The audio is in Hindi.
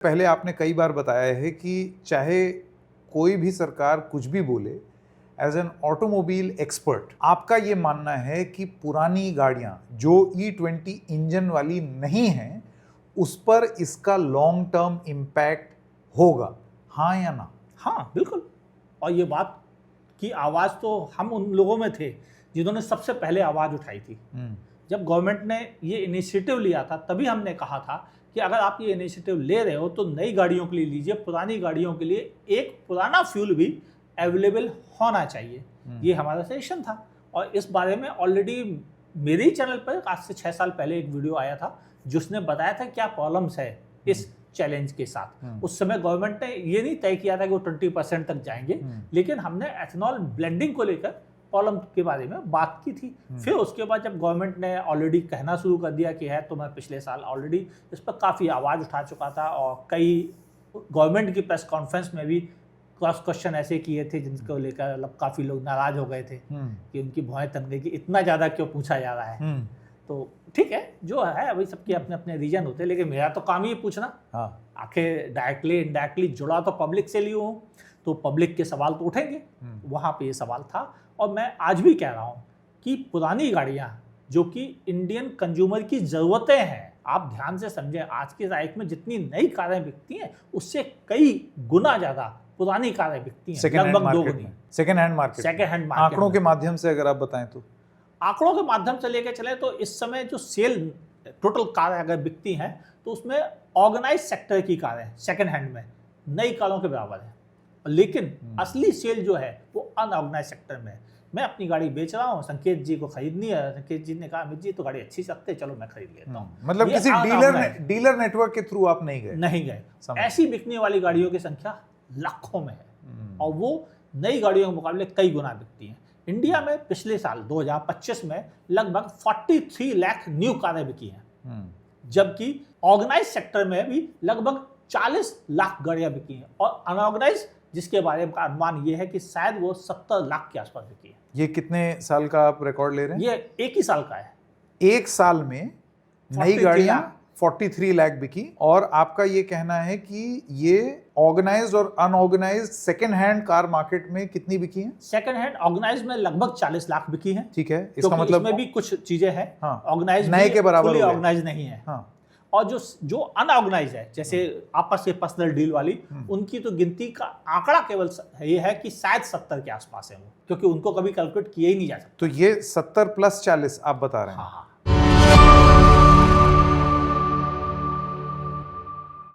पहले आपने कई बार बताया है कि चाहे कोई भी सरकार कुछ भी बोले, एज एन ऑटोमोबाइल एक्सपर्ट आपका ये मानना है कि पुरानी गाड़ियां जो E20 इंजन वाली नहीं हैं उस पर इसका लॉन्ग टर्म इम्पैक्ट होगा, हाँ या ना? हाँ बिल्कुल। और ये बात की आवाज़ तो हम उन लोगों में थे जिन्होंने सबसे पहले आवाज़ उठाई थी। जब गवर्नमेंट ने ये इनिशिएटिव लिया था तभी हमने कहा था कि अगर आप ये इनिशिएटिव ले रहे हो तो नई गाड़ियों के लिए लीजिए, पुरानी गाड़ियों के लिए एक पुराना फ्यूल भी अवेलेबल होना चाहिए। ये हमारा सजेशन था और इस बारे में ऑलरेडी मेरे ही चैनल पर आज से 6 साल पहले एक वीडियो आया था जिसने बताया था क्या प्रॉब्लम्स है इस चैलेंज के साथ। उस समय गवर्नमेंट ने ये नहीं तय किया था कि वो 20% तक जाएंगे, लेकिन हमने एथेनॉल ब्लेंडिंग को लेकर प्रॉब्लम के बारे में बात की थी। फिर उसके बाद जब गवर्नमेंट ने ऑलरेडी कहना शुरू कर दिया कि है, तो मैं पिछले साल ऑलरेडी इस पर काफ़ी आवाज़ उठा चुका था और कई गवर्नमेंट की प्रेस कॉन्फ्रेंस में भी क्रॉस क्वेश्चन ऐसे किए थे जिनको लेकर मतलब काफ़ी लोग नाराज़ हो गए थे कि उनकी भौहें तन गई कि इतना ज़्यादा क्यों पूछा जा रहा है। तो ठीक है, जो है अभी सबके अपने अपने रीजन होते हैं, लेकिन मेरा तो काम ही पूछना। आखिर डायरेक्टली इनडायरेक्टली जुड़ा तो पब्लिक से लिया हूँ, तो पब्लिक के सवाल तो उठेंगे। वहाँ पे ये सवाल था और मैं आज भी कह रहा हूँ कि पुरानी गाड़ियाँ जो कि इंडियन कंज्यूमर की ज़रूरतें हैं, आप ध्यान से समझें, आज की तारीख में जितनी नई कारें बिकती हैं उससे कई गुना ज़्यादा पुरानी कारें बिकती हैं, लगभग 2 गुनी। सेकेंड हैंड मार्केट आंकड़ों के माध्यम से अगर आप बताएं तो, आंकड़ों के माध्यम से लेकर चले तो इस समय जो सेल टोटल कारें अगर बिकती हैं तो उसमें ऑर्गेनाइज सेक्टर की कारें सेकेंड हैंड में नई कारों के बराबर है, लेकिन असली सेल जो है वो अनऑर्गेनाइज सेक्टर में है। मैं अपनी गाड़ी बेच रहा हूँ, संकेत जी को खरीदनी है, संकेत जी ने कहा अमित जी तो गाड़ी अच्छी सकते, चलो मैं खरीद लेता हूँ। मतलब किसी डीलर नेटवर्क के थ्रू आप नहीं गए। ऐसी बिकने वाली गाड़ियों की संख्या लाखों में है और वो नई गाड़ियों के मुकाबले कई गुना बिकती हैं। इंडिया में पिछले साल 2025 में लगभग 43 लाख न्यू कारें बिकी हैं, जबकि ऑर्गेनाइज सेक्टर में भी लगभग 40 लाख गाड़ियां बिकी हैं और अनऑर्गेनाइज जिसके बारे में अनुमान ये है कि शायद वो 70 लाख के आसपास बिकी है। ये कितने साल का आप रिकॉर्ड ले रहे हैं? ये एक ही साल का है। एक साल में नई गाड़ियां 43 लाख बिकी और आपका ये कहना है कि ये ऑर्गेनाइज्ड और unorganised second hand car market में कितनी बिकी हैं? सेकेंड हैंड ऑर्गेनाइज्ड में लगभग 40 लाख बिकी हैं। ठीक है, इसका मतलब इसमें भी कुछ चीजें हैं। ऑर्गेनाइज्ड नए के बराबर ऑर्गेनाइज्ड नहीं है। और जो अनऑर्गेनाइज है, जैसे आपस में पर्सनल डील वाली, उनकी तो गिनती का आंकड़ा केवल ये है कि शायद 70 के आसपास है वो, क्योंकि उनको कभी कैलकुलेट किया ही नहीं जा सकता। तो ये 70 + 40 आप बता रहे हैं। हाँ।